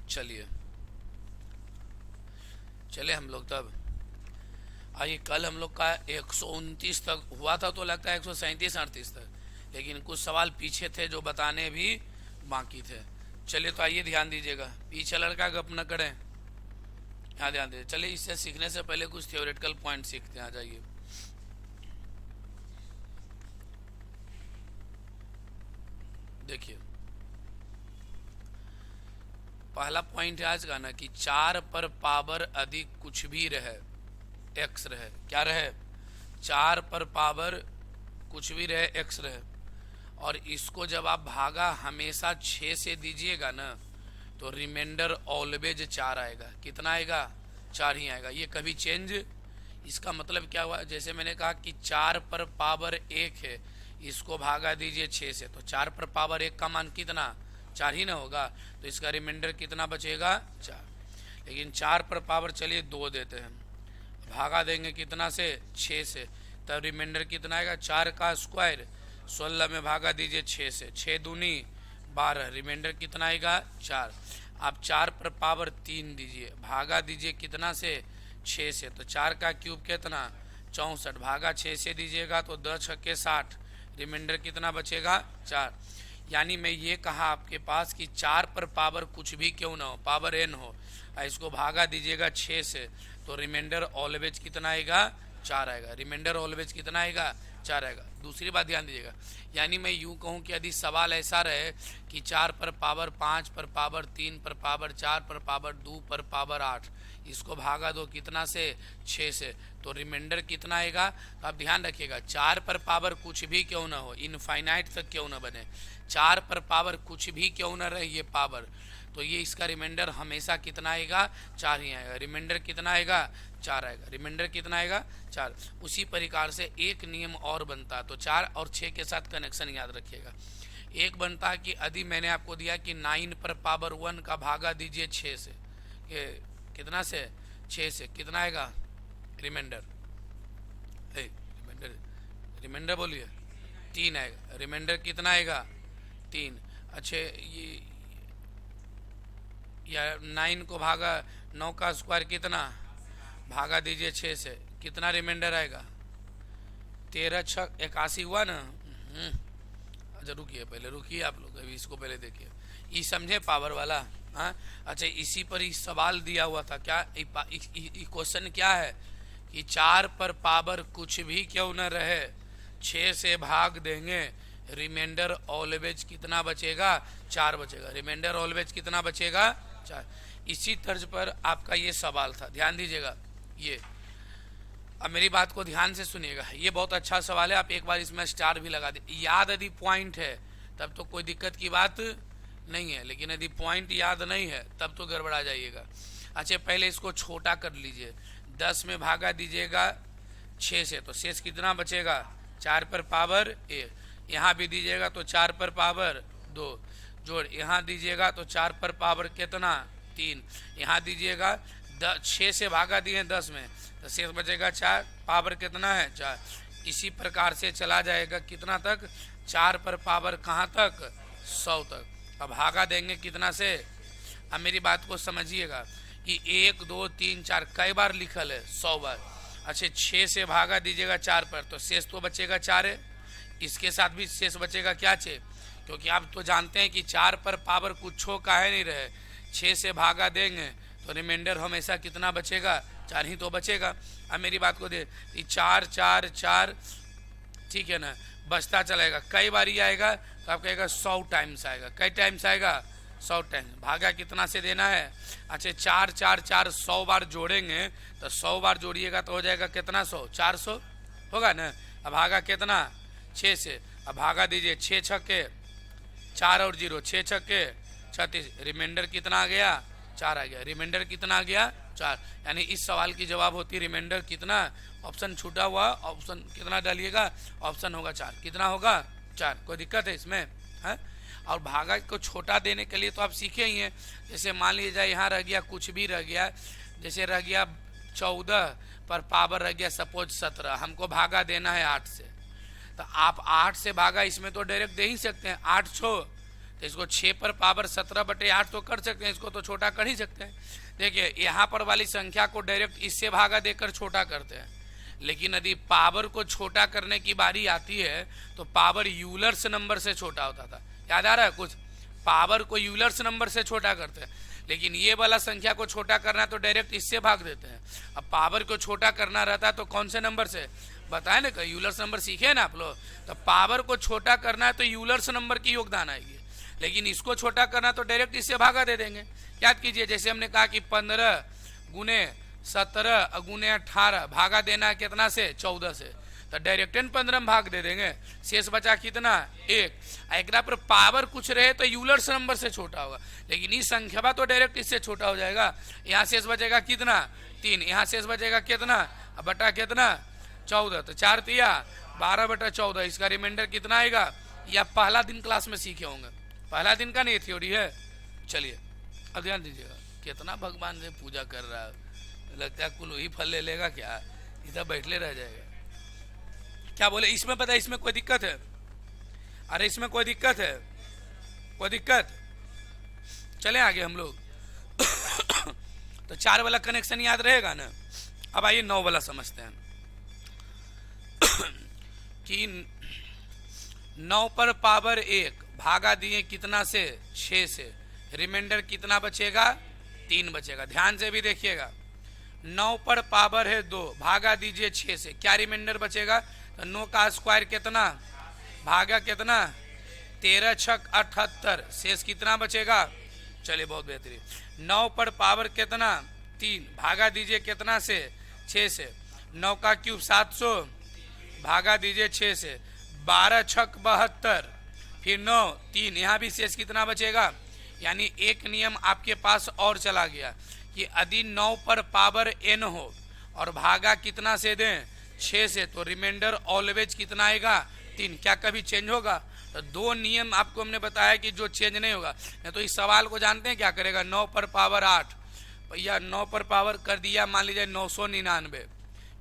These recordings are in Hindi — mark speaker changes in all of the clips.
Speaker 1: चलिए चले हम लोग तब। आइए, कल हम लोग का 129 तक हुआ था, तो लगता है 137 38 तक, लेकिन कुछ सवाल पीछे थे जो बताने भी बाकी थे। चलिए तो आइए ध्यान दीजिएगा, पीछे लड़का गप न करें, यहाँ ध्यान दीजिए। चलिए, इससे सीखने से पहले कुछ थियोरेटिकल पॉइंट सीखते हैं। आ जाइए। देखिए, पहला पॉइंट है आज का ना कि 4 पर पावर अधिक कुछ भी रहे, एक्स रहे, क्या रहे, 4 पर पावर कुछ भी रहे, एक्स रहे, और इसको जब आप भागा हमेशा 6 से दीजिएगा ना, तो रिमाइंडर ऑलवेज 4 आएगा। कितना आएगा? 4 ही आएगा। ये कभी चेंज, इसका मतलब क्या हुआ, जैसे मैंने कहा कि 4 पर पावर 1 है, इसको भागा दीजिए 6 से, तो 4 पर पावर 1 का मान कितना? 4 ही ना होगा, तो इसका रिमाइंडर कितना बचेगा? 4। लेकिन 4 पर पावर चलिए 2 देते हैं, भागा देंगे कितना से? 6 से, तब रिमाइंडर कितना आएगा? 4 का स्क्वायर 16 में भागा दीजिए 6 से, 6 दूनी 12, रिमाइंडर कितना आएगा? 4। आप 4 पर पावर 3 दीजिए, भागा दीजिए कितना से? 6 से, तो 4 का क्यूब कितना? 64, भागा 6 से दीजिएगा तो 10 छक्के 60, रिमाइंडर कितना बचेगा? 4। यानी मैं ये कहा आपके पास कि 4 पर पावर कुछ भी क्यों ना हो, पावर n हो, इसको भागा दीजिएगा 6 से, तो रिमाइंडर ऑलवेज कितना आएगा? 4 आएगा। रिमाइंडर ऑलवेज कितना आएगा? 4 आएगा। दूसरी बात ध्यान दीजिएगा, यानी मैं यूं कहूं कि यदि सवाल ऐसा रहे कि 4 पर पावर 5 पर पावर 3 पर पावर 4 पर पावर 2 पर पावर 8, इसको भागा दो कितना से? 6 से, तो रिमाइंडर कितना आएगा? तो आप ध्यान रखिएगा, 4 पर पावर कुछ भी क्यों ना हो, इनफाइनाइट तक क्यों ना बने, 4 पर पावर कुछ भी क्यों ना रहे ये पावर, तो ये इसका रिमाइंडर हमेशा कितना आएगा? 4 ही आएगा। रिमाइंडर कितना आएगा? 4 आएगा। रिमाइंडर कितना आएगा? 4। उसी प्रकार से एक नियम और बनता, तो 4 और 6 के साथ कनेक्शन याद रखिएगा। एक बनता कि यदि मैंने आपको दिया कि 9 पर पावर 1 का भागा दीजिए 6 से, ये कितना से? 6 से, कितना आएगा? रिमाइंडर, रिमाइंडर, रिमाइंडर बोलिए, 3 आएगा। रिमाइंडर कितना आएगा? 3। अच्छा, ये या 9 को भागा 9 का स्क्वायर कितना? भागा दीजिए 6 से, कितना रिमाइंडर आएगा? 13 छक 81 हुआ ना। अच्छा रुकिए, पहले रुकिए आप लोग, अभी इसको पहले देखिए, ये समझे पावर वाला। हाँ, अच्छा, इसी पर ही सवाल दिया हुआ था क्या? क्वेश्चन क्या है कि 4 पर पावर कुछ भी क्यों न रहे, 6 से भाग देंगे, रिमाइंडर ऑलवेज कितना बचेगा? 4 बचेगा। रिमाइंडर ऑलवेज कितना बचेगा? 4। इसी तर्ज पर आपका ये सवाल था, ध्यान दीजिएगा। ये अब मेरी बात को ध्यान से सुनिएगा, ये बहुत अच्छा सवाल है, आप एक बार इसमें स्टार भी लगा दे। याद यदि पॉइंट है तब तो कोई दिक्कत की बात नहीं है, लेकिन यदि पॉइंट याद नहीं है तब तो गड़बड़ा जाइएगा। अच्छा, पहले इसको छोटा कर लीजिए, 10 में भागा दीजिएगा 6 से, तो शेष कितना बचेगा? 4 पर पावर 1, यहाँ भी दीजिएगा तो 4 पर पावर 2, जोड़ यहाँ दीजिएगा तो 4 पर पावर कितना? 3, यहाँ दीजिएगा 6 से भागा दिए 10 में, तो शेष बचेगा 4, पावर कितना है? 4। इसी प्रकार से चला जाएगा कितना तक? 4 पर पावर कहाँ तक? 100 तक। अब भागा देंगे कितना से? अब मेरी बात को समझिएगा कि 1 2 3 4 कई बार लिखल है? 100 बार। अच्छा, 6 से भागा दीजिएगा 4 पर, तो शेष तो बचेगा 4 है, इसके साथ भी शेष बचेगा क्या? 6, क्योंकि आप तो जानते हैं कि 4 पर पावर कुछ का है नहीं रहे, 6 से भागा देंगे तो रिमाइंडर हमेशा कितना बचेगा? 4 ही तो बचेगा। अब मेरी बात को दे, 4 4 4, ठीक है ना, बचता चलेगा, कई बार ही आएगा, तो आप कहेगा 100 टाइम्स आएगा। कई टाइम्स आएगा? 100 टाइम्स। भागा कितना से देना है? अच्छा, 4 4 4 100 बार जोड़ेंगे, तो 100 बार जोड़िएगा तो हो जाएगा कितना? 100, 400 होगा ना। अब भागा कितना? 6 से, अब भागा दीजिए 6 छक्के 4 और 0, 6 छक्के 36, रिमाइंडर कितना आ गया? 4 आ गया। रिमाइंडर कितना आ गया? 4। यानी इस सवाल की जवाब होती रिमाइंडर कितना? ऑप्शन छूटा हुआ, ऑप्शन कितना डालिएगा? ऑप्शन होगा 4। कितना होगा? 4। कोई दिक्कत है इसमें? है। और भागा को छोटा देने के लिए तो आप सीखे ही हैं, जैसे मान लीजिए यहाँ रह गया, कुछ भी रह गया, जैसे रह गया 14 पर पावर रह गया सपोज 17, हमको भागा देना है 8 से, तो आप 8 से भागा इसमें तो डायरेक्ट दे ही सकते हैं, 8 6 तो इसको 6 पर पावर 17/8 तो कर सकते हैं, इसको तो छोटा कर ही सकते हैं। देखिए यहाँ पर वाली संख्या को डायरेक्ट इससे भागा देकर छोटा करते हैं, लेकिन यदि पावर को छोटा करने की बारी आती है तो पावर यूलर्स नंबर से छोटा होता था। याद आ रहा है कुछ? पावर को यूलर्स नंबर से छोटा करते हैं, लेकिन ये वाला संख्या को छोटा करना है तो डायरेक्ट इससे भाग देते हैं। अब पावर को छोटा करना रहता है तो कौन से नंबर से बताए ना, यूलर्स नंबर सीखे ना आप लोग। तो पावर को छोटा करना है तो यूलर्स नंबर की योगदान आएगी, लेकिन इसको छोटा करना तो डायरेक्ट इससे भागा दे देंगे। याद कीजिए, जैसे हमने कहा कि 15 गुने 17 गुने 18 भागा देना है कितना से? 14 से, तो डायरेक्ट 15 में भाग दे देंगे, शेष बचा कितना? 1। एक पर पावर कुछ रहे तो यूलर्स नंबर से छोटा होगा, लेकिन इस संख्या तो डायरेक्ट इससे छोटा हो जाएगा। यहाँ शेष बचेगा कितना? 3। यहाँ शेष बचेगा कितना? बटा कितना? 14। तो 4 तिया 12/14। इसका रिमाइंडर कितना आएगा? या पहला दिन क्लास में सीखे होंगे, पहला दिन का नहीं थ्योरी है। चलिए अब ध्यान दीजिएगा, कितना भगवान से पूजा कर रहा है, लगता है कुल वही फल ले लेगा क्या? इधर बैठले रह जाएगा। क्या बोले इसमें? पता है इसमें कोई दिक्कत है? अरे इसमें कोई दिक्कत है? कोई दिक्कत? चले आगे हम लोग। तो 4 वाला कनेक्शन याद रहेगा ना। अब आइए 9 वाला समझते हैं कि 9 पर पावर 1 भागा दिए कितना से? 6 से, रिमाइंडर कितना बचेगा? 3 बचेगा। ध्यान से भी देखिएगा, 9 पर पावर है 2 भागा दीजिए 6 से, क्या रिमाइंडर बचेगा? तो 9 का स्क्वायर कितना भागा कितना? 13 छक 78, शेष कितना बचेगा? चलिए बहुत बेहतरीन। 9 पर पावर कितना? 3 भागा दीजिए कितना से? 6 से। 9 का क्यूब 700 भागा दीजिए 6 से, 12 छक 72, फिर 9 3, यहाँ भी शेष कितना बचेगा? यानी एक नियम आपके पास और चला गया कि यदि 9 पर पावर n हो और भागा कितना से दें? 6 से, तो रिमाइंडर ऑलवेज कितना आएगा? 3। क्या कभी चेंज होगा? तो 2 नियम आपको हमने बताया कि जो चेंज नहीं होगा। नहीं तो इस सवाल को जानते हैं क्या करेगा? 9 पर पावर 8 भैया, 9 पर पावर कर दिया मान लीजिए 999,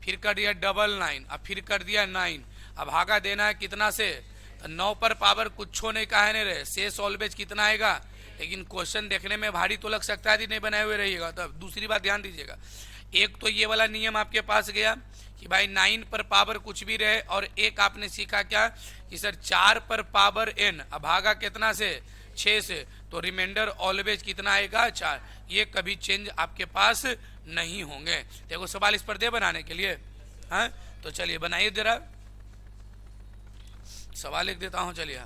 Speaker 1: फिर कर दिया 99, अब फिर कर दिया 9, अब भागा देना है कितना से? तो 9 पर पावर कुछ नहीं कहे नहीं रहे, शेष ऑलवेज कितना आएगा? लेकिन क्वेश्चन देखने में भारी तो लग सकता है, नहीं बनाए हुए रहिएगा। तो दूसरी बात ध्यान दीजिएगा, एक तो ये वाला नियम आपके पास गया कि भाई 9 पर पावर कुछ भी रहे, और एक आपने सीखा क्या कि सर 4 पर पावर n, अब भागा कितना से? 6 से, तो रिमाइंडर ऑलवेज कितना आएगा? 4। ये कभी चेंज आपके पास नहीं होंगे। देखो सवाल इस पर दे बनाने के लिए, हाँ तो चलिए बनाइए जरा, सवाल लिख देता हूँ। चलिए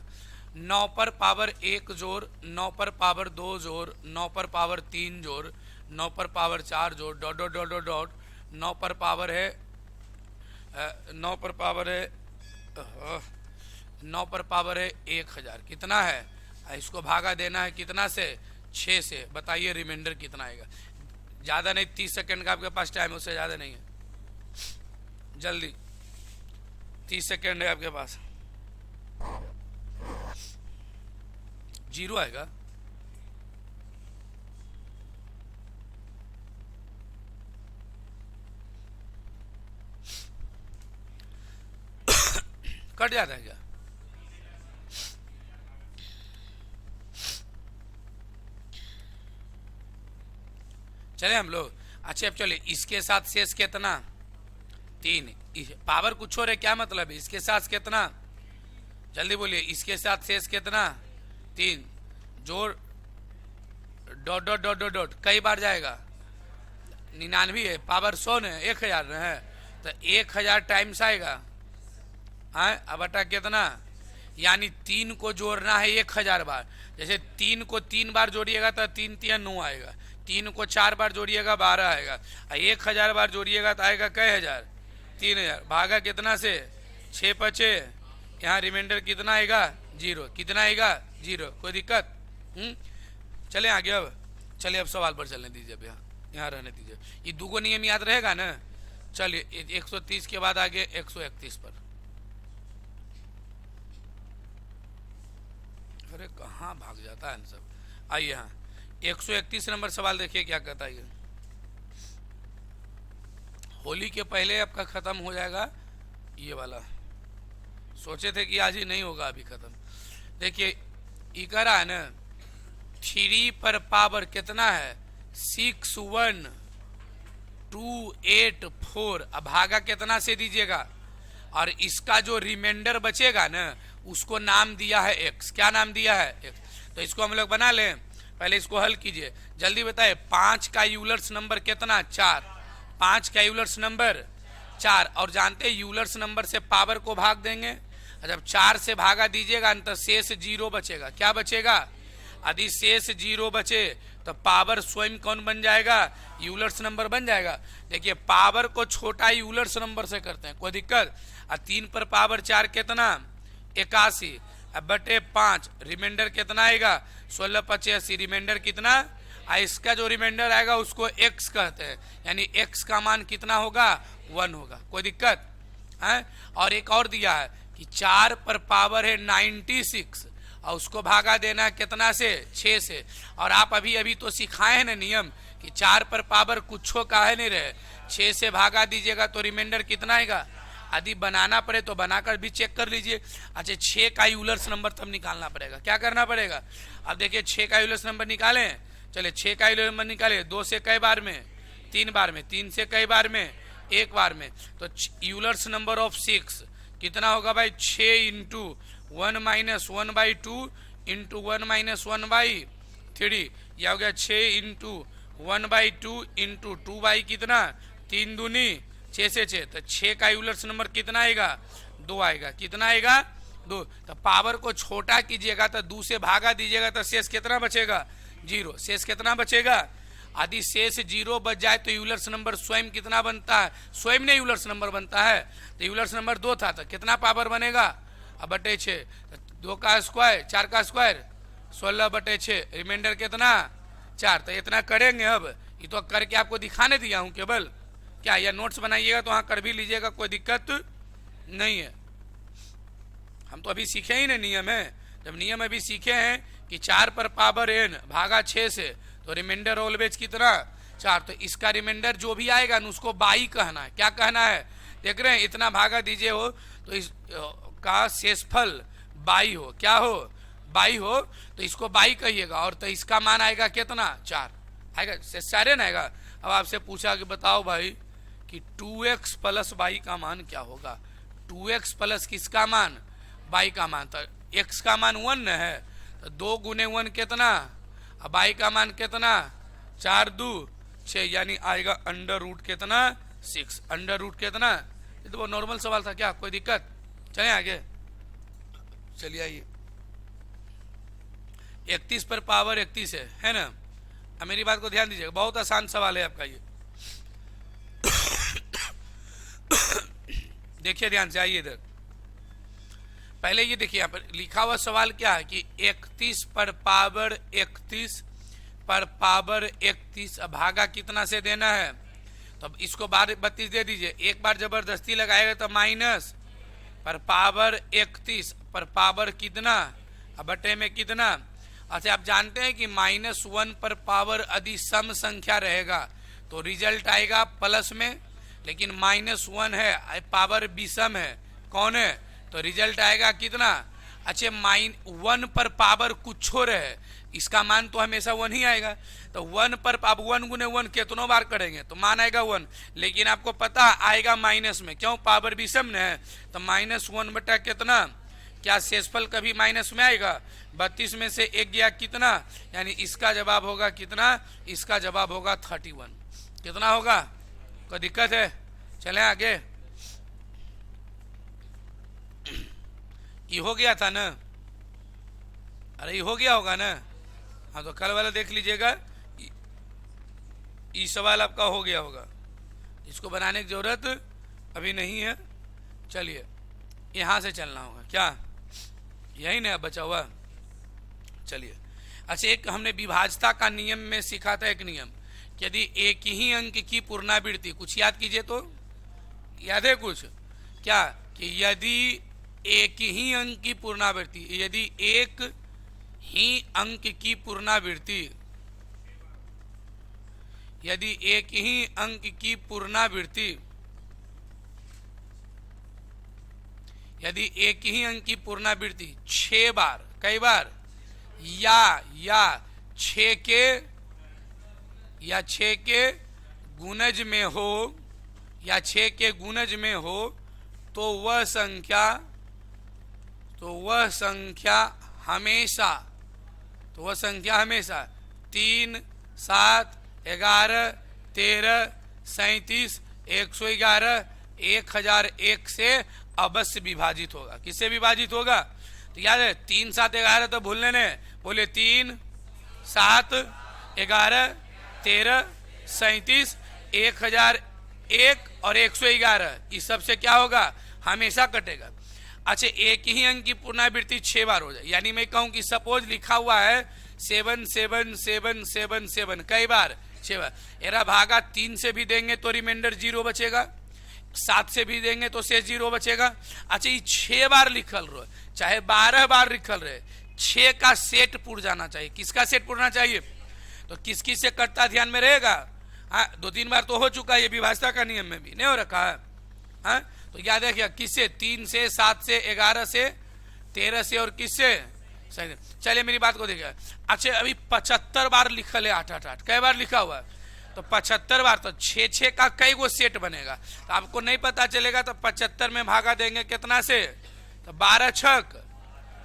Speaker 1: 9 पर पावर 1 जोड़, 9 पर पावर 2 जोड़, 9 पर पावर 3 जोड़, 9 पर पावर 4 जोड़, dot dot dot dot dot, 9 पर पावर है 9 पर पावर है 9 पर पावर है 1000, कितना है? इसको भागा देना है कितना से? 6 से। बताइए रिमाइंडर कितना आएगा? ज़्यादा नहीं, 30 सेकंड का आपके पास टाइम, उससे ज़्यादा नहीं है, जल्दी 30 सेकंड है आपके पास। 0 आएगा। कट जाता है क्या? चले हम लोग। अच्छा अब चलिए, इसके साथ शेष कितना? 3। पावर कुछ और है, क्या मतलब है? इसके साथ कितना? जल्दी बोलिए, इसके साथ शेष कितना? 3 जोड़ dot dot dot dot dot, कई बार जाएगा? 99 है, पावर 100 है, 1000 है, तो 1000 टाइम्स आएगा। हाँ अब बटा कितना? यानी 3 को जोड़ना है 1000 बार। जैसे 3 को 3 बार जोड़िएगा तो 3 3 9 आएगा, 3 को 4 बार जोड़िएगा 12 आएगा, 1000 बार जोड़िएगा तो आएगा कई हजार? 3000। भागा कितना से? 6 बचे, यहाँ रिमाइंडर कितना आएगा? 0। कितना आएगा? 0। कोई दिक्कत? चले आगे। अब चलिए अब सवाल पर चलने दीजिए, अब यहाँ रहने दीजिए। ये 2 नियम याद रहेगा ना। चलिए 130 के बाद आगे 131 पर। अरे कहाँ भाग जाता है सब। आइए यहाँ 131 नंबर सवाल देखिए क्या कहता है। होली के पहले आपका खत्म हो जाएगा ये वाला। सोचे थे कि आज ही नहीं होगा, अभी खत्म। देखिए ई करा है ना, 3 पर पावर कितना है 61284। अब भागा कितना से दीजिएगा, और इसका जो रिमाइंडर बचेगा ना उसको नाम दिया है x। क्या नाम दिया है x। तो इसको हम लोग बना लें, पहले इसको हल कीजिए जल्दी बताए। 5 का यूलर्स नंबर कितना 4, 5 का यूलर्स नंबर 4, और जानते हैं यूलर्स नंबर से पावर को भाग देंगे। जब 4 से भागा दीजिएगा तो शेष 0 बचेगा। क्या बचेगा, यदि शेष 0 बचे तो पावर स्वयं कौन बन जाएगा, यूलर्स नंबर बन जाएगा। देखिए पावर को छोटा यूलर्स नंबर से करते हैं, कोई दिक्कत। 3 पर पावर 4 कितना 81, अब बटे 5, रिमाइंडर कितना आएगा 1685, रिमाइंडर कितना। इसका जो रिमाइंडर आएगा उसको x कहते हैं, यानी x का मान कितना होगा 1 होगा। कोई दिक्कत है। और एक और दिया है कि 4 पर पावर है 96, और उसको भागा देना कितना से 6 से। और आप अभी अभी तो सिखाए हैं ना नियम कि 4 पर पावर कुछ का है नहीं रहे, 6 से भागा दीजिएगा तो रिमाइंडर कितना आएगा। यदि बनाना पड़े तो बनाकर भी चेक कर लीजिए। अच्छा 6 का यूलर्स नंबर तब निकालना पड़ेगा। क्या करना पड़ेगा, अब देखिए 6 का यूलर्स नंबर निकालें। चले 6 का यूलर्स नंबर निकाले, 2 से कई बार में 3 बार में, 3 से कई बार में 1 बार में। तो यूलर्स नंबर ऑफ 6 कितना होगा भाई 6 इंटू 1 माइनस 1/2 इंटू 1 माइनस 1/3, यह हो गया 6 इंटू 1/2 इंटू 2 कितना 3 दूनी 6 से 6, तो 6 का यूलर्स नंबर कितना आएगा 2 आएगा। कितना आएगा 2। तो पावर को छोटा कीजिएगा तो 2 से भागा दीजिएगा तो शेष कितना बचेगा 0। शेष कितना बचेगा, यदि शेष 0 बच जाए तो यूलर्स नंबर स्वयं कितना बनता है, स्वयं ने यूलर्स नंबर बनता है। तो यूलर्स नंबर 2 था तो कितना पावर बनेगा, अब बटे 6, 2 का स्क्वायर 4 का स्क्वायर 16/6, रिमाइंडर कितना 4। तो इतना करेंगे। अब ये तो करके आपको दिखाने दिया हूँ केवल, क्या या नोट्स बनाइएगा तो हाँ कर भी लीजिएगा, कोई दिक्कत नहीं है। हम तो अभी सीखे ही ना नियम है। जब नियम अभी सीखे हैं कि 4 पर पावर n भागा 6 से, तो रिमाइंडर ऑलवेज कितना 4। तो इसका रिमाइंडर जो भी आएगा ना उसको बाई कहना है। क्या कहना है, देख रहे हैं इतना भागा दीजिए हो तो इस का शेषफल बाई हो, क्या हो बाई हो, तो इसको बाई कहिएगा। और तो इसका मान आएगा कितना 4 आएगा, शेष 4 ना आएगा। अब आपसे पूछा कि बताओ भाई कि 2x प्लस बाई का मान क्या होगा। 2x प्लस किसका मान बाई का मान, तो x का मान 1 है तो 2 गुने 1 कितना, अब बाई का मान कितना 4 2 6, यानी आएगा अंडर रूट कितना 6। अंडर रूट कितना, ये तो वो नॉर्मल सवाल था, क्या कोई दिक्कत। चले आगे, चलिए आइए। 31 पर पावर 31 है ना। अब मेरी बात को ध्यान दीजिएगा, बहुत आसान सवाल है आपका ये। देखिए ध्यान से, आइए इधर। पहले ये देखिए यहाँ पर लिखा हुआ सवाल क्या है कि 31 पर पावर 31 पर पावर 31 भागा कितना से देना है। तो अब इसको 32 दे दीजिए, एक बार जबरदस्ती लगाएगा तो माइनस पर पावर 31 पर पावर कितना, अब बटे में कितना। अच्छा आप जानते हैं कि -1 पर पावर यदि सम संख्या रहेगा तो रिजल्ट आएगा प्लस में, लेकिन -1 है पावर विषम है, कौन है, तो रिजल्ट आएगा कितना। अच्छा -1 पर पावर कुछ हो रहे, इसका मान तो हमेशा 1 ही आएगा। तो 1 पर अब 1 गुने 1 कितनों बार करेंगे तो मान आएगा 1, लेकिन आपको पता आएगा माइनस में, क्यों पावर विषम में है। तो -1 बटा कितना, क्या शेषफल कभी माइनस में आएगा। 32 में से 1 गया कितना, यानी इसका जवाब होगा कितना, इसका जवाब होगा 31। कितना होगा, कोई दिक्कत है। चलें आगे। ये हो गया था ना, अरे ये हो गया होगा ना, हाँ तो कल वाला देख लीजिएगा, ये सवाल आपका हो गया होगा, इसको बनाने की जरूरत अभी नहीं है। चलिए यहाँ से चलना होगा, क्या यही ना बचा हुआ। चलिए अच्छा, एक हमने विभाज्यता का नियम में सीखा था एक नियम, यदि एक ही अंक की पुनरावृत्ति, कुछ याद कीजिए तो, याद है कुछ क्या, कि यदि एक ही अंक की पुनरावृत्ति, यदि एक ही अंक की पुनरावृत्ति, यदि एक ही अंक की पुनरावृत्ति, यदि एक ही अंक की पुनरावृत्ति 6 बार, कई बार या 6 के या 6 के गुणज में हो, या 6 के गुणज में हो तो वह संख्या हमेशा 3, 7, 11, 13, 37, 111, 1001 से अवश्य विभाजित होगा। किससे विभाजित होगा? तो याद है 3, 7, 11 तो भूलने ने, बोले 3, 7, 11, 13, 37, 1001 और 111, इस सब से क्या होगा? हमेशा कटेगा। अच्छा, एक ही अंक की पुनरावृत्ति 6 बार हो जाए, यानी मैं कहूं कि सपोज लिखा हुआ है 7, 7, 7, 7, 7, कई बार? 6 बार। एरा भागा 3 से भी देंगे तो रिमाइंडर 0 बचेगा, 7 से भी देंगे तो शेष 0 बचेगा। अच्छा, ये 6 बार लिखल रहे, चाहे 12 बार लिखल रहे, 6 का सेट पुर जाना चाहिए। किसका सेट पुरना चाहिए? तो किस किस से कटता ध्यान में रहेगा? हाँ, 2-3 बार तो हो चुका है, ये विभाजता का नियम में भी नहीं हो रखा है। हाँ, तो याद रखिए किससे? 3 से, 7 से, 11 से, 13 से और किससे? चलिए मेरी बात को देखिए। अच्छा, अभी 75 बार लिखल है 8, 8, 8, कई बार लिखा हुआ है? तो 75 बार तो 6 का कई गो सेट बनेगा, तो आपको नहीं पता चलेगा। तो 75 में भागा देंगे कितना से? तो 12 छक,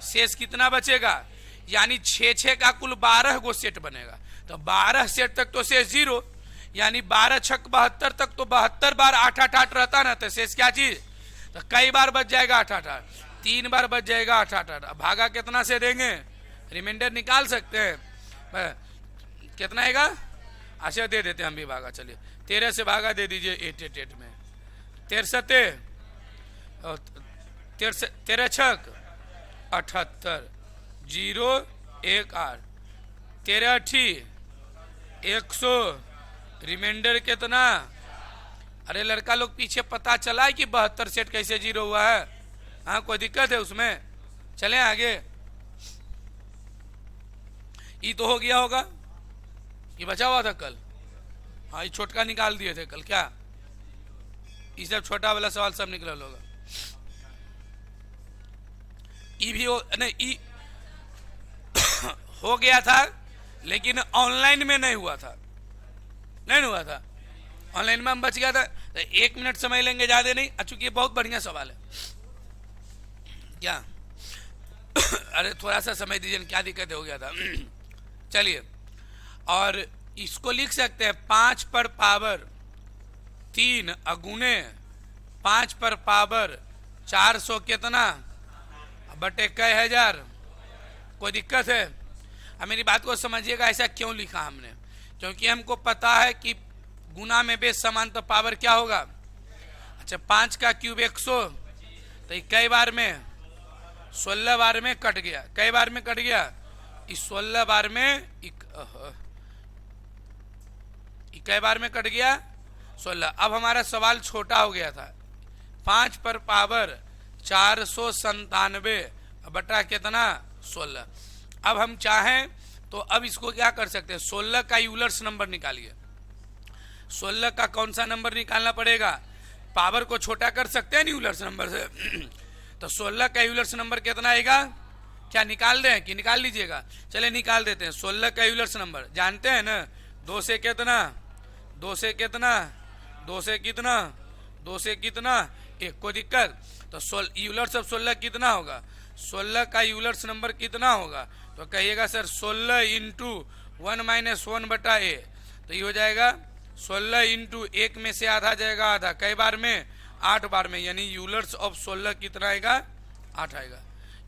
Speaker 1: शेष कितना बचेगा? यानी 6 का कुल 12 गो सेट बनेगा। तो 12 सेट तक तो शेष 0, यानी 12 छक 72 तक तो 72 बार 8, 8, 8 रहता ना, तो शेष क्या चीज? तो कई बार बच जाएगा 8, 8, 8, 3 बार बच जाएगा 8, 8, 8। भागा कितना से देंगे? रिमाइंडर निकाल सकते हैं, कितना आएगा? अच्छा, दे देते हम भी भागा। चलिए 13 से भागा दे दीजिए 8, 8, 8 में। 13 छक 78, 0, 1, 8, 13 अठी 100, रिमाइंडर कितना? अरे लड़का लोग पीछे पता चला है कि 72 सेट कैसे 0 हुआ है? हाँ, कोई दिक्कत है उसमें? चलें आगे। ये तो हो गया होगा, ये बचा हुआ था कल। हाँ, ये छोटका निकाल दिए थे कल क्या? ये सब छोटा वाला सवाल सब निकला होगा। ये भी हो नहीं, ये हो गया था लेकिन ऑनलाइन में नहीं हुआ था, ऑनलाइन में हम बच गया था। तो 1 मिनट समय लेंगे, ज्यादा नहीं। चूंकि ये बहुत बढ़िया सवाल है क्या? अरे थोड़ा सा समय दीजिए, क्या दिक्कत हो गया था। चलिए, और इसको लिख सकते हैं 5 पर पावर 3 अगुने 5 पर पावर 400 कितना बटे कई हजार। कोई दिक्कत है? अब मेरी बात को समझिएगा, ऐसा क्यों लिखा हमने? क्योंकि हमको पता है कि गुना में बेस समान तो पावर क्या होगा? अच्छा, 5 का क्यूब 100, तो कई बार में 16 बार में कट गया। कई बार में कट गया? इस 16 बार में कई बार में कट गया? 16। अब हमारा सवाल छोटा हो गया था। 5 पर पावर 497 बटा कितना? 16। अब हम चाहें तो अब इसको क्या कर सकते हैं? 16 का यूलर्स नंबर निकालिए। 16 का कौन सा नंबर निकालना पड़ेगा? पावर को छोटा कर सकते हैं ना यूलर्स नंबर से। तो 16 का यूलर्स नंबर कितना आएगा? क्या निकाल दें कि निकाल लीजिएगा? चले निकाल देते हैं। 16 का यूलर्स नंबर जानते हैं ना? 2 से कितना? 2 से कितना? 2 से कितना? 2 से कितना? 1। कोई दिक्कत? तो यूलर्स ऑफ 16 कितना होगा? 16 का यूलर्स नंबर कितना होगा? तो कहिएगा सर 16 इंटू 1 माइनस 1 बटा ए। तो ये हो जाएगा 16 इंटू 1 में से आधा जाएगा आधा। कई बार में? 8 बार में। यानी यूलर्स ऑफ 16 कितना आएगा? 8 आएगा।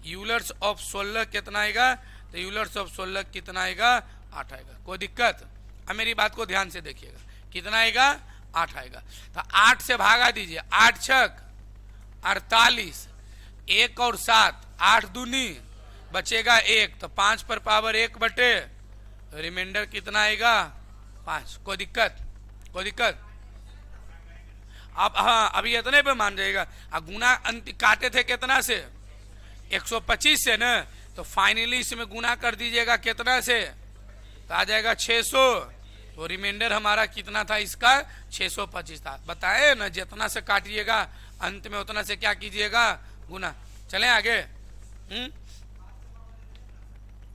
Speaker 1: यूलर्स ऑफ 16 कितना आएगा? तो यूलर्स ऑफ 16 कितना आएगा? 8 आएगा। कोई दिक्कत? अब मेरी बात को ध्यान से देखिएगा, कितना आएगा? 8 आएगा। तो 8 से भागा दीजिए। 8 छक 48, 1 और 7, 8 दूनी बचेगा 1। तो 5 पर पावर 1 बटे रिमाइंडर कितना आएगा? 5। कोई दिक्कत? कोई दिक्कत? अब हाँ, अभी इतने पे मान जाएगा। गुना काटे थे कितना से? 125 से ना, तो फाइनली इसमें गुना कर दीजिएगा कितना से? तो आ जाएगा 600। तो रिमाइंडर हमारा कितना था इसका? 625 था। बताए ना, जितना से काटिएगा अंत में उतना से क्या कीजिएगा? गुना। चलें आगे।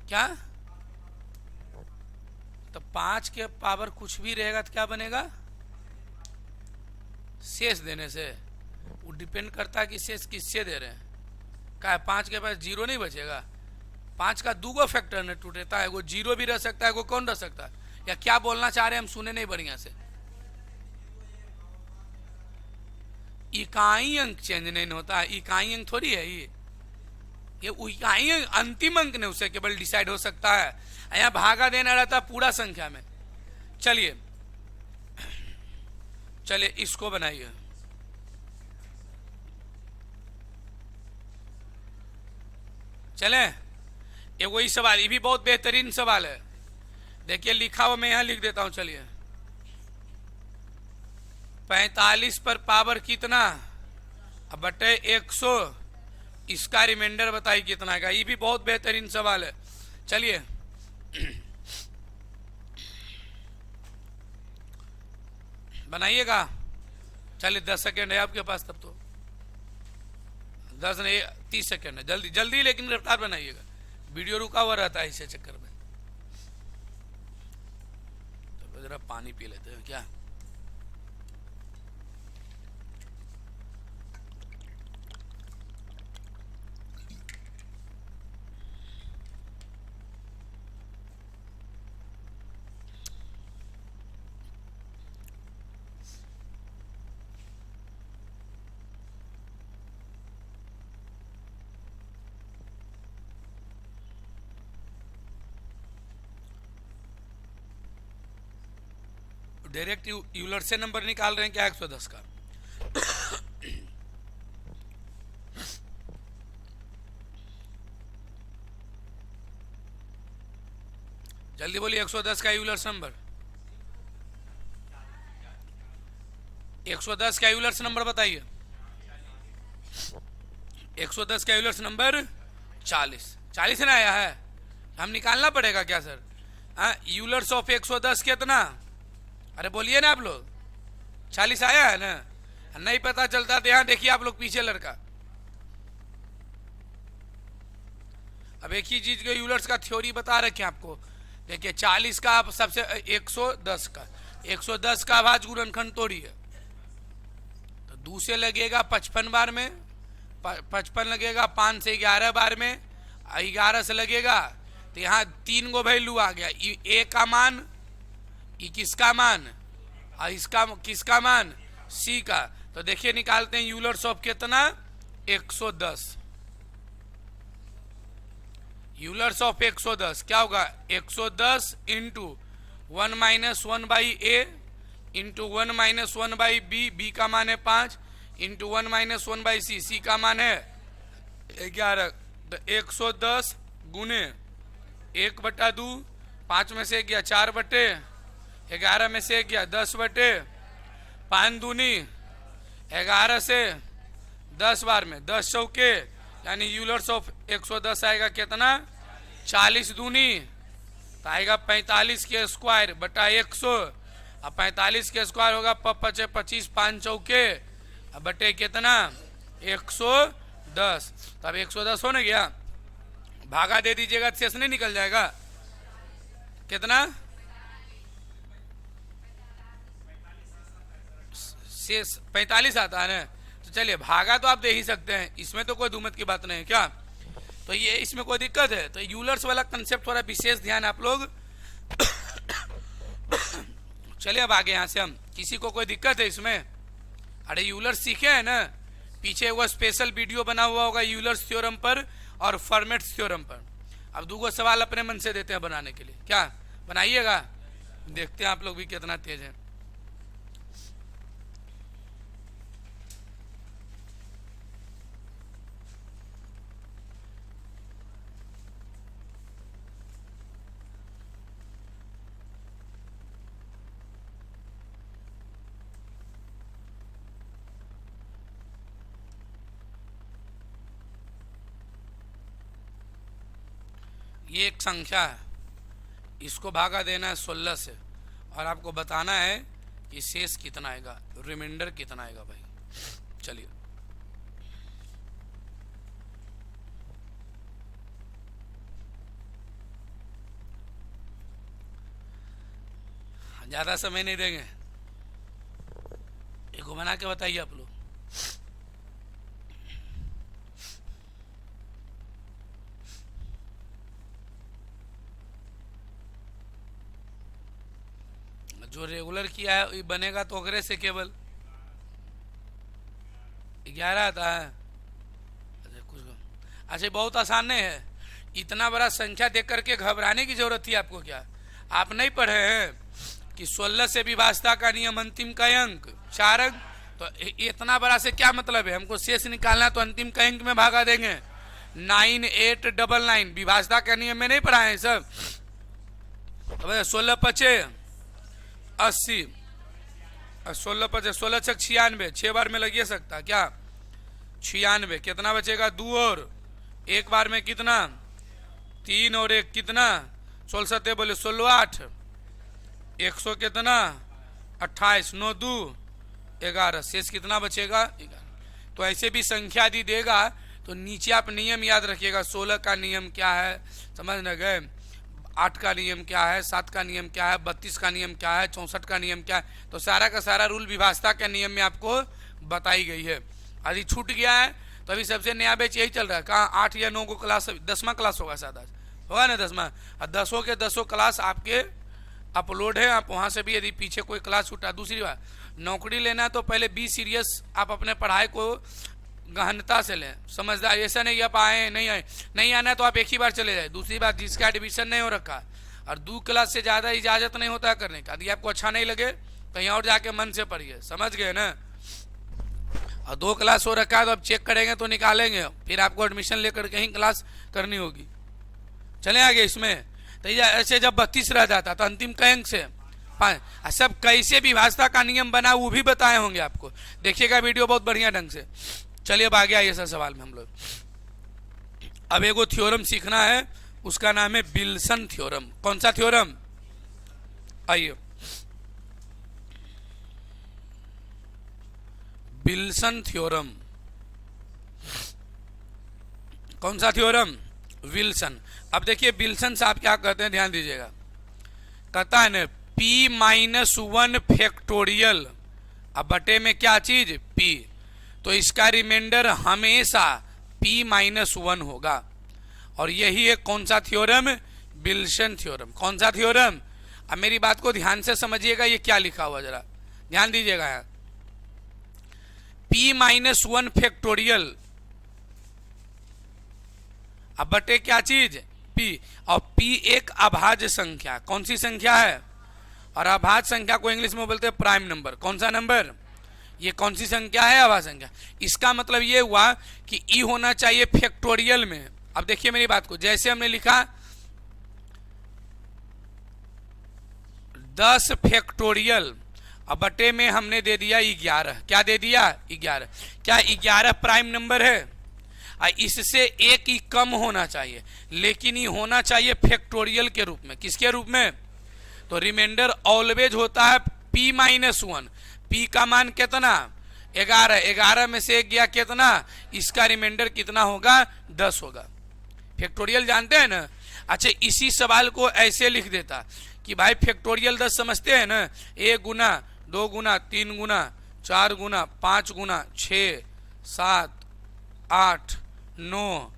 Speaker 1: क्या तो 5 के पावर कुछ भी रहेगा तो क्या बनेगा, शेष देने से। वो डिपेंड करता है कि शेष किससे दे रहे हैं। क्या है, 5 के पास जीरो नहीं बचेगा। 5 का दूगो फैक्टर न टूटेता है, वो जीरो भी रह सकता है, वो कौन रह सकता है, या क्या बोलना चाह रहे हैं हम सुने नहीं बढ़िया से। इकाई अंक चेंज नहीं होता है, इकाई अंक थोड़ी है ये इकाई अंक अंतिम अंक ने उसे केवल डिसाइड हो सकता है। यहाँ भागा देना रहता है पूरा संख्या में। चलिए चलिए इसको बनाइए। चले, ये वही सवाल, ये भी बहुत बेहतरीन सवाल है। देखिए लिखा हुआ मैं यहां लिख देता हूं। चलिए 45 पर पावर कितना, अब बटे 100, इसका रिमाइंडर बताइए कितना का। ये भी बहुत बेहतरीन सवाल है। चलिए बनाइएगा। चलिए 10 सेकेंड है आपके पास, तब तो 10 नहीं 30 सेकेंड है, जल्दी जल्दी लेकिन रफ्तार बनाइएगा, वीडियो रुका हुआ रहता है इसे चक्कर में। तो जरा पानी पी लेते हैं क्या। डायरेक्ट यूलर से नंबर निकाल रहे हैं क्या 110 का। जल्दी बोलिए 110 का यूलर्स नंबर। 110 का यूलर्स नंबर बताइए। 110 का यूलर्स नंबर 40 ना आया है, हम निकालना पड़ेगा क्या सर। यूलर्स ऑफ 110 कितना, अरे बोलिए ना आप लोग। 40 आया है ना, नहीं पता चलता तो यहाँ देखिए आप लोग पीछे लड़का। अब एक ही चीज के यूलर्स का थ्योरी बता रखे हैं आपको। देखिए 40 का आप सबसे 110 का आवाज गुणनखंड तोड़ी है, तो 2 से लगेगा 55 बार में, 55 लगेगा 5 से 11 बार में, 11 से लगेगा तो यहाँ 3 गो वैल्यू आ गया। ए का मान, ई किसका मान, और इसका किसका मान, सी का। तो देखिए निकालते हैं यूलर्स ऑफ कितना 110। यूलर्स ऑफ 110 क्या होगा, 110 into 1 minus 1 by A into 1 minus 1 by B, B का मान है 5, into 1 minus 1 by C, C का मान है 11। तो 110 गुने 1/2, 5 में से गया 4 बटे, 11 में से गया 10 बटे 5 दूनी 11 से 10 बार में 10 चौके, यानी यूलर्स ऑफ 110 आएगा कितना 40 दूनी, तो आएगा 45 के स्क्वायर बटा 100। अब 45 के स्क्वायर होगा 25, 5 चौके बटे कितना 110। तो अब 110 हो ना गया, भागा दे दीजिएगा, शेष नहीं निकल जाएगा कितना, शेष 45 आता है ना। तो चलिए भागा तो आप दे ही सकते हैं, इसमें तो कोई दुमत की बात नहीं है क्या। तो ये इसमें कोई दिक्कत है, तो यूलर्स वाला कंसेप्ट थोड़ा विशेष ध्यान आप लोग। चलिए अब आगे यहाँ से हम, किसी को कोई दिक्कत है इसमें। अरे यूलर्स सीखे हैं ना, पीछे वो स्पेशल वीडियो बना हुआ होगा यूलर्स थ्योरम पर और फॉर्मेट्स थ्योरम पर। अब दूगो सवाल अपने मन से देते हैं बनाने के लिए, क्या बनाइएगा, देखते हैं आप लोग भी कितना तेज है। ये एक संख्या है, इसको भागा देना है 16 से, और आपको बताना है कि शेष कितना आएगा, रिमाइंडर कितना आएगा भाई। चलिए ज़्यादा समय नहीं देंगे, एक को बना के बताइए आप लोग। जो रेगुलर किया है बनेगा तो ओकरे से केवल 11 आता है। अच्छा कुछ अच्छा बहुत आसान नहीं है, इतना बड़ा संख्या देख करके घबराने की जरूरत थी आपको क्या? आप नहीं पढ़े हैं कि 16 से विभाजता का नियम अंतिम का अंक 4 अंक, तो इतना बड़ा से क्या मतलब है? हमको शेष निकालना तो अंतिम का अंक में भागा देंगे। 9899 विभाजता का नियम में नहीं पढ़ा है सब? 16 पचे 80, 16 पचे 16 छक 96, 6 बार में लगिए सकता क्या? 96, कितना बचेगा? 2 और 1 बार में कितना? 3 और 1 कितना? 16 सत्ते बोले 16 8, 100 कितना? 28, 9 2 11, शेष कितना बचेगा? 11। तो ऐसे भी संख्या यदि देगा तो नीचे आप नियम याद रखिएगा। 16 का नियम क्या है समझ न गए, 8 का नियम क्या है, 7 का नियम क्या है, 32 का नियम क्या है, 64 का नियम क्या है, तो सारा का सारा रूल विभाजता के नियम में आपको बताई गई है। यदि छूट गया है तो अभी सबसे नया बैच यही चल रहा है। कहाँ 8 या 9 को क्लास, 10वां क्लास होगा शायद आज, होगा ना 10वां, और 10 के 10 क्लास आपके अपलोड है। आप वहाँ से भी यदि पीछे कोई क्लास छूटा। दूसरी बात, नौकरी लेना तो पहले बी सीरियस, आप अपने पढ़ाई को गहनता से लें, समझदार। ऐसा नहीं आप आए नहीं आए, नहीं आना है तो आप एक ही बार चले जाए। दूसरी बात, जिसका एडमिशन नहीं हो रखा और 2 क्लास से ज़्यादा इजाज़त नहीं होता है करने का, यदि आपको अच्छा नहीं लगे कहीं और जाके मन से पढ़िए, समझ गए ना। और 2 क्लास हो रखा है तो अब चेक करेंगे तो निकालेंगे, फिर आपको एडमिशन लेकर कहीं क्लास करनी होगी। चले आगे इसमें। तो ऐसे जब 32 रह जाता तो अंतिम का अंक से 5, सब कैसे विभाजता का नियम बना वो भी बताए होंगे आपको, देखिएगा वीडियो बहुत बढ़िया ढंग से। चलिए अब आगे आइए सर सवाल में हम लोग। अब एगो थ्योरम सीखना है, उसका नाम है विल्सन थ्योरम। कौन सा थ्योरम? आइए, विल्सन थ्योरम। कौन सा थ्योरम? विल्सन। अब देखिए विल्सन साहब क्या कहते हैं, ध्यान दीजिएगा। कहता है ना p-1 फैक्टोरियल, अब बटे में क्या चीज? p, तो इसका रिमाइंडर हमेशा p-1 होगा। और यही है कौन सा थ्योरम? Wilson theorem. कौन सा थ्योरम? अब मेरी बात को ध्यान से समझिएगा, ये क्या लिखा हुआ जरा ध्यान दीजिएगा। यहाँ p-1 फैक्टोरियल, अब बटे क्या चीज? p, और p एक अभाज्य संख्या। कौन सी संख्या है? और अभाज्य संख्या को इंग्लिश में बोलते हैं प्राइम नंबर। कौन सा नंबर? ये कौन सी संख्या है? अभाज्य संख्या। इसका मतलब ये हुआ कि ई होना चाहिए फैक्टोरियल में। अब देखिए मेरी बात को, जैसे हमने लिखा 10 फैक्टोरियल, अब बटे में हमने दे दिया 11। क्या दे दिया? 11। क्या 11 प्राइम नंबर है? इससे एक ही कम होना चाहिए, लेकिन ये होना चाहिए फैक्टोरियल के रूप में। किसके रूप में? तो रिमाइंडर ऑलवेज होता है p-1। p का मान कितना? 11। 11 में से 1 गया कितना? इसका रिमाइंडर कितना होगा? 10 होगा। फैक्टोरियल जानते हैं ना? अच्छा, इसी सवाल को ऐसे लिख देता कि भाई फैक्टोरियल 10 समझते हैं ना, 1 गुना 2 गुना 3 गुना 4 गुना 5 गुना 6 7 8 9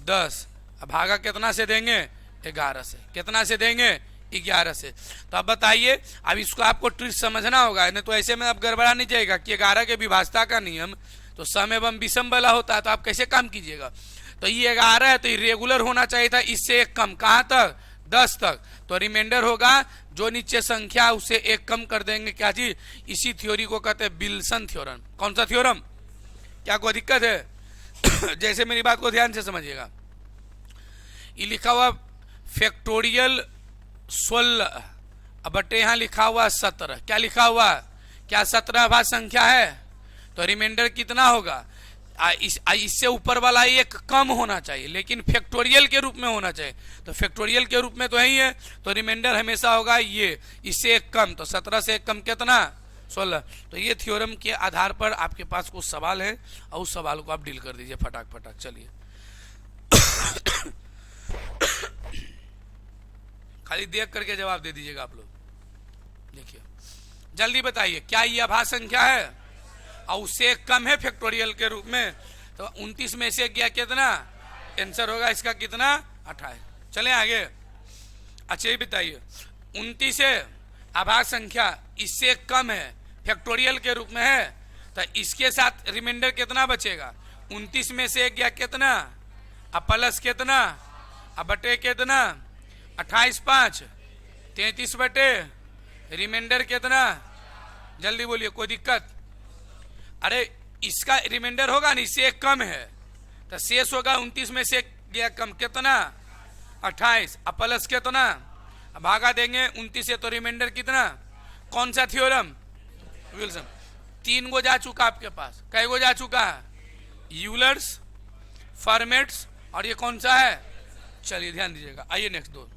Speaker 1: 10, अब भागा कितना से देंगे? 11 से। कितना से देंगे? 11 से। तो अब बताइए, अब इसको आपको ट्रिक समझना होगा, नहीं तो ऐसे में अब गड़बड़ा नहीं जाएगा कि 11 के विभाजता का नियम तो सम एवं विषम वाला होता है, तो आप कैसे काम कीजिएगा? तो ये 11 है तो ये रेगुलर होना चाहिए था, इससे एक कम। कहाँ तक? 10 तक। तो रिमाइंडर होगा जो नीचे संख्या उससे एक कम कर देंगे। क्या चीज? इसी थ्योरी को कहते हैं विल्सन थ्योरम। कौन सा थ्योरम? क्या कोई दिक्कत है? जैसे मेरी बात को ध्यान से समझिएगा, ये लिखा हुआ फैक्टोरियल 16, अब बटे यहाँ लिखा हुआ 17। क्या लिखा हुआ? क्या 17 अभाज्य संख्या है? तो रिमाइंडर कितना होगा? इससे ऊपर वाला एक कम होना चाहिए, लेकिन फैक्टोरियल के रूप में होना चाहिए। तो फैक्टोरियल के रूप में तो यही है, तो रिमाइंडर हमेशा होगा ये, इससे एक कम। तो 17 से एक कम कितना? 16। तो ये थ्योरम के आधार पर आपके पास कुछ सवाल है और उस सवाल को आप डील कर दीजिए फटाक फटाक। चलिए खाली देख करके जवाब दे दीजिएगा आप लोग। देखिए जल्दी बताइए, क्या ये आभास संख्या है और उससे एक कम है फैक्टोरियल के रूप में, तो 29 में से गया कितना, आंसर होगा इसका कितना, 28। चलें आगे। अच्छा ये बताइए 29 है आभास संख्या, इससे कम है, फैक्टोरियल के रूप में है, तो इसके साथ रिमाइंडर कितना बचेगा, 29 में से गया कितना, अब प्लस कितना, अब बटे कितना, 28 5 33 बटे रिमाइंडर कितना, जल्दी बोलिए, कोई दिक्कत। अरे इसका रिमाइंडर होगा ना, इससे एक कम है, तो शेष होगा 29 में से गया कम कितना, 28, अब प्लस कितना, भागा देंगे 29 से, तो रिमाइंडर कितना, कौन सा थ्योरम, विल्सन। 3 गो जा चुका आपके पास, कई गो जा चुका है, यूलर्स, फॉर्मेट्स, और ये कौन सा है, चलिए ध्यान दीजिएगा। आइए नेक्स्ट दो,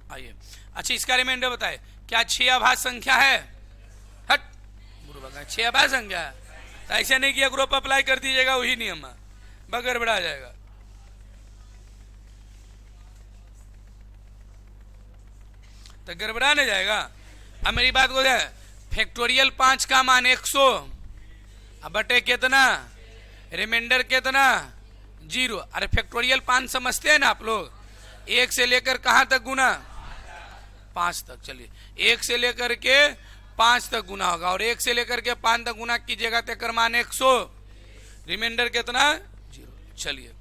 Speaker 1: आइए। अच्छा इसका रिमाइंडर बताए, क्या 6 आभास संख्या है, हट गुरु बगा 6 आभास संख्या है, तो ऐसे नहीं किया ग्रुप अप्लाई कर दीजिएगा, वही नियम है, बगैर बढ़ा जाएगा। तो गड़बड़ा नहीं जाएगा। अब मेरी बात को है, फैक्टोरियल 5 का मान 100, अब बटे कितना, रिमाइंडर कितना, 0। अरे फैक्टोरियल 5 समझते हैं ना आप लोग, 1 से लेकर कहां तक गुना, 5 तक। चलिए 1 से लेकर के 5 तक गुना होगा, और 1 से लेकर के 5 तक गुना कीजिएगा तो कर मान 100, रिमाइंडर कितना, 0। चलिए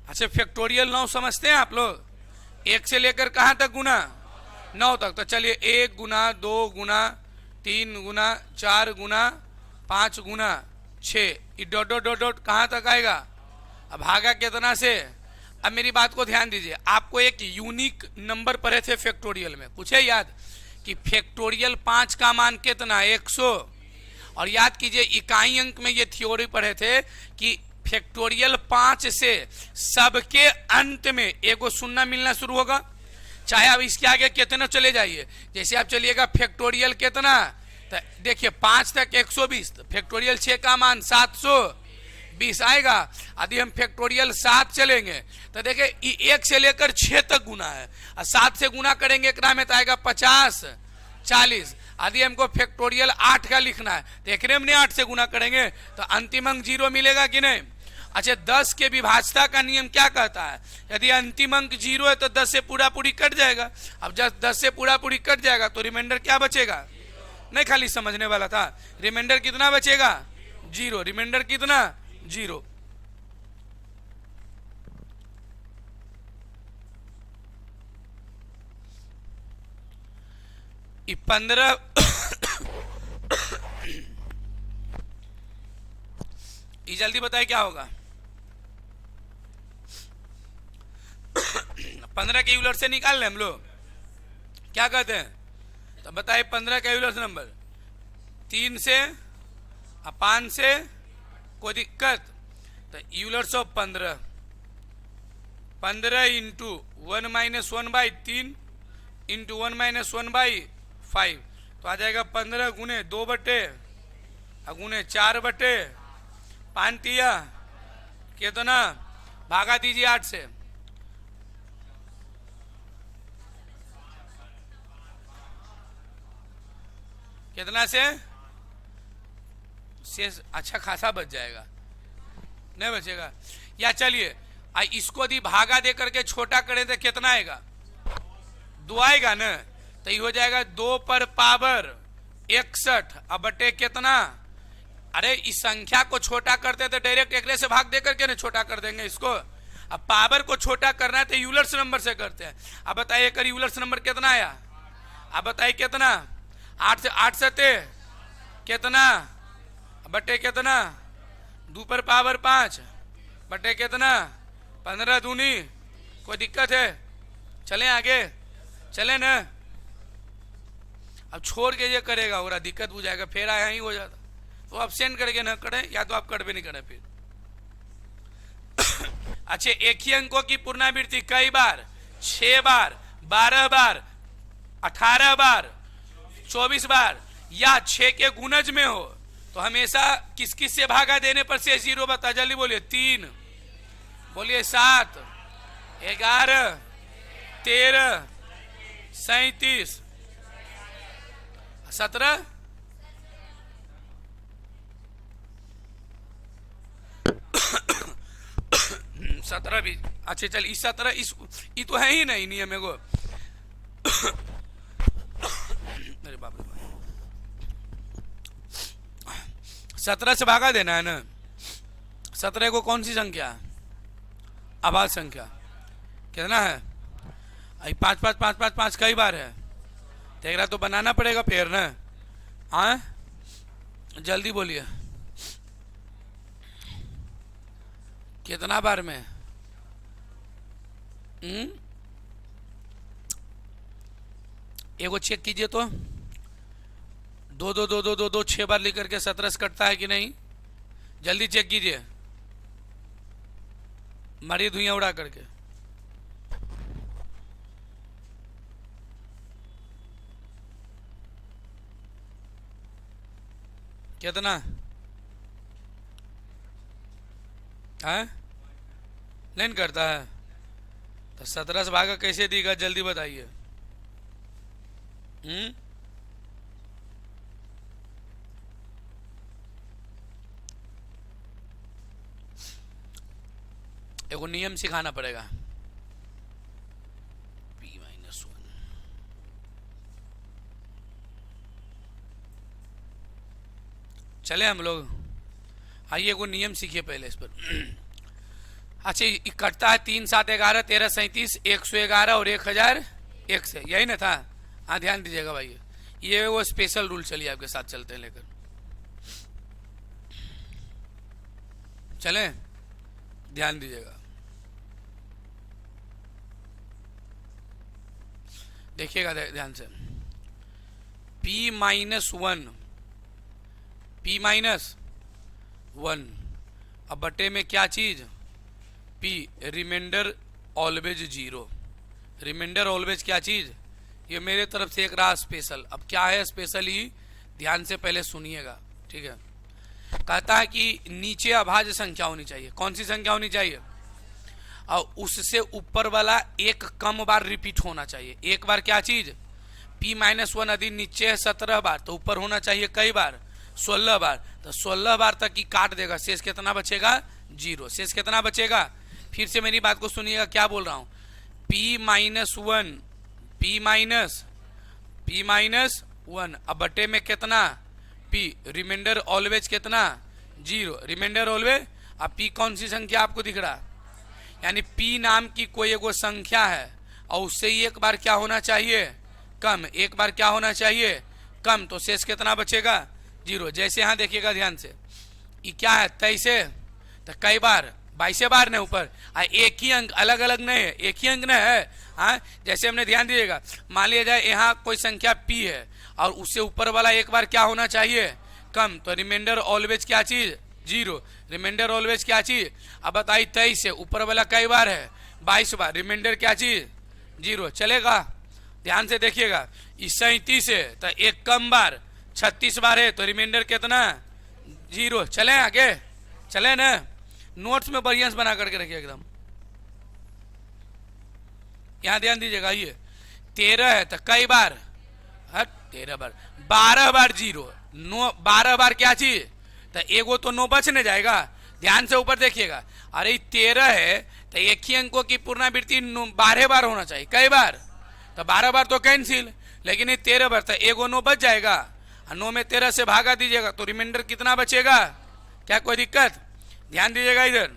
Speaker 1: अच्छा फैक्टोरियल 9 समझते हैं आप लोग, 1 से लेकर कहां तक गुना, 9 तक। तो चलिए 1 गुना 2 गुना 3 गुना 4 गुना 5 गुना 6, डॉट डॉट डॉट डॉट कहां तक आएगा, अब भागा कितना से। अब मेरी बात को ध्यान दीजिए, आपको एक यूनिक नंबर पढ़े थे फैक्टोरियल में, कुछ है याद, कि फैक्टोरियल 5 का मान कितना, 100। और याद कीजिए इकाई अंक में ये थ्योरी पढ़े थे कि फैक्टोरियल 5 से सबके अंत में एगो शून्य मिलना शुरू होगा, चाहे आप इसके आगे कितना चले जाइए। जैसे आप चलिएगा फैक्टोरियल कितना, तो देखिए 5 तक 120, फैक्टोरियल 6 का मान 720 आएगा। यदि हम फैक्टोरियल 7 चलेंगे तो देखिए 1 से लेकर 6 तक गुना है, और 7 से गुना करेंगे एक में तो आएगा 50 40। यदि हमको फैक्टोरियल 8 का लिखना है तो एक में 8 से गुना करेंगे तो अंतिम अंक 0 मिलेगा कि नहीं। अच्छा 10 के विभाज्यता का नियम क्या कहता है, यदि अंतिम अंक 0 है तो 10 से पूरा पूरी कट जाएगा। अब जब 10 से पूरा पूरी कट जाएगा तो रिमाइंडर क्या बचेगा, नहीं खाली समझने वाला था, रिमाइंडर कितना बचेगा, 0। रिमाइंडर कितना, 0। ये 15 ये जल्दी बताए क्या होगा, 15 के यूलर से निकाल लें हम लोग, क्या कहते हैं, तो बताइए 15 का यूलर नंबर 3 से 5 से, कोई दिक्कत। तो Euler's of 15 into 1 minus 1/3 into 1 minus 1/5, तो आ जाएगा 15 गुने 2 बटे गुने 4 बटे 5 तिया कितना, भागा दीजिए 8 से, कितना से शेष अच्छा खासा बच जाएगा, नहीं बचेगा। या चलिए इसको यदि भागा दे करके छोटा करें तो कितना आएगा, 2 आएगा ना, तो ये हो जाएगा 2 पर पावर 61, अब बटे कितना। अरे इस संख्या को छोटा करते तो डायरेक्ट एक से भाग दे करके ना छोटा कर देंगे इसको। अब पावर को छोटा करना है तो यूलर्स नंबर से करते हैं। अब बताइए कर यूलर्स नंबर कितना आया, अब बताइए कितना, 8 से कितना बटे कितना, 2 पर पावर 5 बटे कितना, 15 दूनी, कोई दिक्कत है, चलें आगे, चले ना। अब छोड़ के ये करेगा और दिक्कत हो जाएगा, फिर आया ही हो जाता, तो एब्सेंट करके ना करें, या तो आप कर भी नहीं करें फिर। अच्छे एक ही अंकों की पुनरावृत्ति कई बार, 6 बार, 12 बार, 18 बार, 24 बार, या 6 के गुणज में हो तो हमेशा किस किस से भागा देने पर से 0 बता, जल्दी बोलिए, 3 बोलिए 7, 11, 13, 37, 17, 17 भी अच्छा चल। इस 17 इस ये तो है ही नहीं नियम है को। अरे बाप रे, 17 से भागा देना है ना। 17 को कौन सी संख्या है? आभाज्य संख्या। कितना है? 5 5 5 5 5 कई बार है? तेरा तो बनाना पड़ेगा फिर ना। हाँ जल्दी बोलिए, कितना बार में? एगो चेक कीजिए तो, 2 2 2 2 2 2 6 बार लिख करके 17 से कटता है कि नहीं? जल्दी चेक कीजिए, मारिए धुइयां उड़ा करके। कितना है? नहीं करता है तो 17 से भागा कैसे देगा? जल्दी बताइए। एगो नियम सिखाना पड़ेगा। P-1 चले हम लोग, आइए एगो नियम सीखिए पहले इस पर। अच्छा कटता है 3 7 11 13 37 111 और 1001 से, यही ना था? हाँ ध्यान दीजिएगा भाई, ये वो स्पेशल रूल चलिए आपके साथ चलते हैं लेकर। चलें, ध्यान दीजिएगा। देखिएगा ध्यान से। P-1 P-1 अब बटे में क्या चीज? P remainder always 0। Remainder always क्या चीज? ये मेरे तरफ से एक रहा स्पेशल। अब क्या है स्पेशल ही, ध्यान से पहले सुनिएगा, ठीक है। कहता है कि नीचे अभाज्य संख्या होनी चाहिए। कौन सी संख्या होनी चाहिए? और उससे ऊपर वाला एक कम बार रिपीट होना चाहिए। एक बार क्या चीज? P-1 यदि नीचे है 17 बार तो ऊपर होना चाहिए कई बार? 16 बार। तो 16 बार तक ही काट देगा, शेष कितना बचेगा? 0। शेष कितना बचेगा? फिर से मेरी बात को सुनिएगा, क्या बोल रहा हूं। P-1 P-1 अब बटे में कितना? P रिमाइंडर ऑलवेज कितना? 0। Remainder always. अब P कौन सी संख्या आपको दिख रहा? यानी P नाम की कोई एगो संख्या है और उससे ही एक बार क्या होना चाहिए? कम। एक बार क्या होना चाहिए? कम। तो शेष कितना बचेगा? 0। जैसे यहां देखिएगा ध्यान से, ये क्या है? 23 है तो कई बार? 22 बार ने ऊपर। एक ही अंक, अलग अलग नहीं है, एक ही अंक न है। हाँ जैसे हमने ध्यान दीजिएगा, मान लिया जाए यहाँ कोई संख्या P है और उससे ऊपर वाला एक बार क्या होना चाहिए? कम। तो रिमाइंडर ऑलवेज क्या चीज? 0। रिमाइंडर ऑलवेज क्या चीज? अब बताइए 23 से ऊपर वाला कई बार है? 22 बार। रिमाइंडर क्या चीज? 0। चलेगा? ध्यान से देखिएगा, इस 37 है तो एक कम बार 36 बार है तो रिमाइंडर कितना? 0। चले आगे, चले ना। नोट्स में बढ़िया से बना करके रखिए एकदम। यहां ध्यान दीजिएगा, ये 13 है तो कई बार? 13 बार। 12 बार 0। 12 बार क्या चीज? तो एगो तो 9 बच नहीं जाएगा। ध्यान से ऊपर देखिएगा, अरे 13 है तो एक ही अंकों की पुनरावृत्ति 12 बार होना चाहिए। कई बार? तो 12 बार तो कैंसिल, लेकिन ये 13 बार तो एगो 9 बच जाएगा। 9 में 13 से भागा दीजिएगा तो रिमाइंडर कितना बचेगा? क्या कोई दिक्कत? ध्यान दीजिएगा इधर,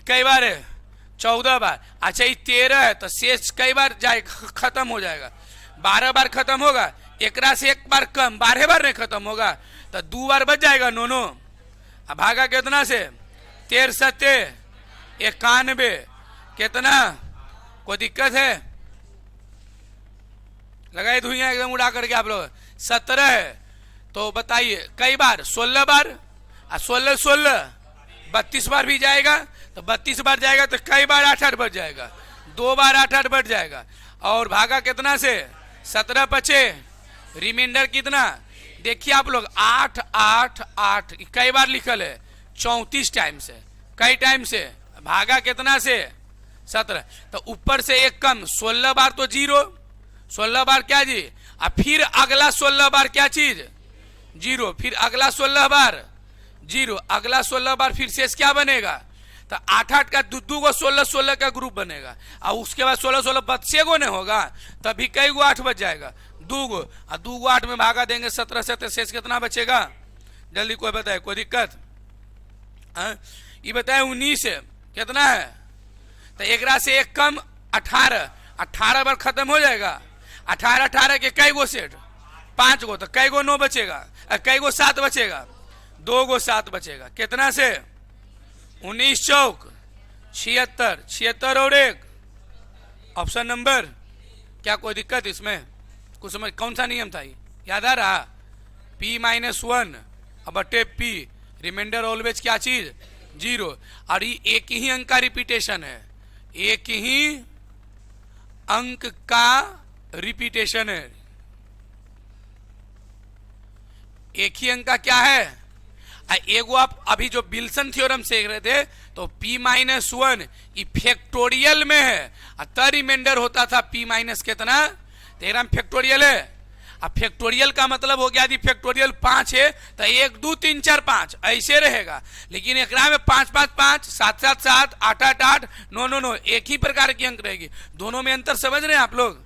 Speaker 1: कई बार है? 14 बार। अच्छा ये 13 है तो शेष कई बार जाएगा? खत्म हो जाएगा। 12 बार खत्म होगा, एक से एक बार कम, 12 बार नहीं खत्म होगा तो 2 बार बच जाएगा। 9 अब भागा कितना से? 13 7 91। कितना? कोई दिक्कत है? लगाए धुइयां एकदम उड़ा करके आप लोग। 17 है तो बताइए कई बार? 16 बार। 16 16 32 बार भी जाएगा तो 32 बार जाएगा तो कई बार? 8 8 बढ़ जाएगा। 2 बार 8 8 बढ़ जाएगा। और भागा कितना से? 17 बचे। रिमाइंडर कितना? देखिए आप लोग 8 8 8 कई बार लिखल है? 34 टाइम से। कई टाइम से, भागा कितना से 17, तो ऊपर से एक कम, 16 बार तो 0, 16 बार क्या जी, और फिर अगला 16 बार क्या चीज 0, फिर अगला 16 बार 0, अगला 16 बार फिर शेष क्या बनेगा, तो 8 का दू गो 16 का ग्रुप बनेगा, और उसके बाद 16 बच्चे गो नहीं होगा, तभी कई गो 8 बच जाएगा, 2 गो, और 2 गो 8 में भागा देंगे 17 से, तो शेष कितना बचेगा, जल्दी कोई बताए, कोई दिक्कत, ये बताए 19 कितना है, तो 11 से एक कम 18, 18 बार खत्म हो जाएगा, 18 के कई गो सेट 5 गो, तो कई गो 9 बचेगा, कई गो 7 बचेगा, 2 गो 7 बचेगा, कितना से 19 चौक 76, 76 और 1, ऑप्शन नंबर, क्या कोई दिक्कत इसमें, कुछ समझ, कौन सा नियम था ये याद आ रहा, P-1 बटे P, रिमाइंडर ऑलवेज क्या चीज 0, और ये एक ही अंक का रिपीटेशन है, एक ही अंक का रिपीटेशन है, एक ही अंक का क्या है, एगो आप अभी जो विल्सन थ्योरम सीख रहे थे, तो P-1 ये फैक्टोरियल में है, तो रिमाइंडर होता था P- कितना, 13 में फैक्टोरियल है, अब फैक्टोरियल का मतलब हो गया यदि फैक्टोरियल 5 है तो 1 2 3 4 5 ऐसे रहेगा, लेकिन एक में 5 5 5 7 7 7 8 8 8 9 9 9 एक ही प्रकार की अंक रहेगी, दोनों में अंतर समझ रहे हैं आप लोग।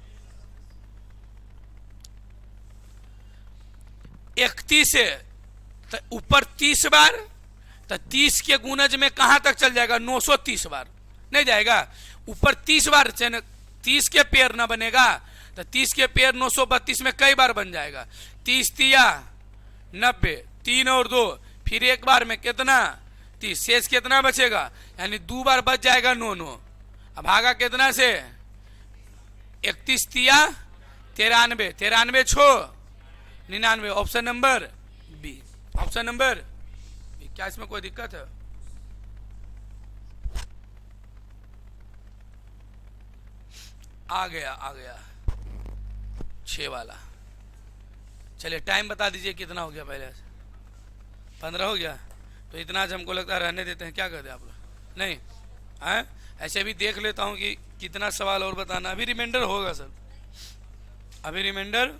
Speaker 1: 31 है तो ऊपर 30 बार, तो 30 के गुणज में कहां तक चल जाएगा, 930 बार नहीं जाएगा, ऊपर 30 बार 30 के पेयर ना बनेगा, तो 30 के पेयर 932 में कई बार बन जाएगा, 30 तिया 90, 3 और 2 फिर एक बार में कितना 30, शेष कितना बचेगा, यानी 2 बार बच जाएगा 9 9, अब भागा कितना से 31 तिया 93, 93 छो 99, option number B, option number B. क्या इसमें कोई दिक्कत है, आ गया 6 वाला, चलिए टाइम बता दीजिए कितना हो गया, पहले से 15 हो गया, तो इतना आज हमको लगता है रहने देते हैं, क्या कहते हैं आप लोग, नहीं है ऐसे भी देख लेता हूं कि कितना सवाल और बताना, अभी रिमाइंडर होगा सर, अभी रिमाइंडर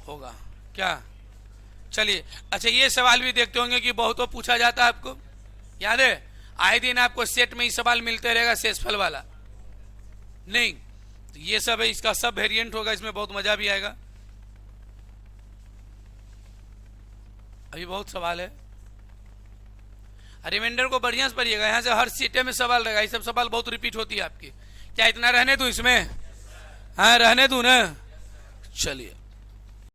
Speaker 1: होगा क्या, चलिए अच्छा ये सवाल भी देखते होंगे कि बहुत पूछा जाता है, आपको याद है आए दिन आपको सेट में ही सवाल मिलते रहेगा शेषफल वाला, नहीं तो ये सब है, इसका सब वेरिएंट होगा, इसमें बहुत मजा भी आएगा, अभी बहुत सवाल है, रिमाइंडर को बढ़िया से पढ़िएगा, यहाँ से हर सीटे में सवाल रहेगा, ये सब सवाल बहुत रिपीट होती है आपकी, क्या इतना रहने दूं इसमें, हाँ रहने दूं ना, चलिए।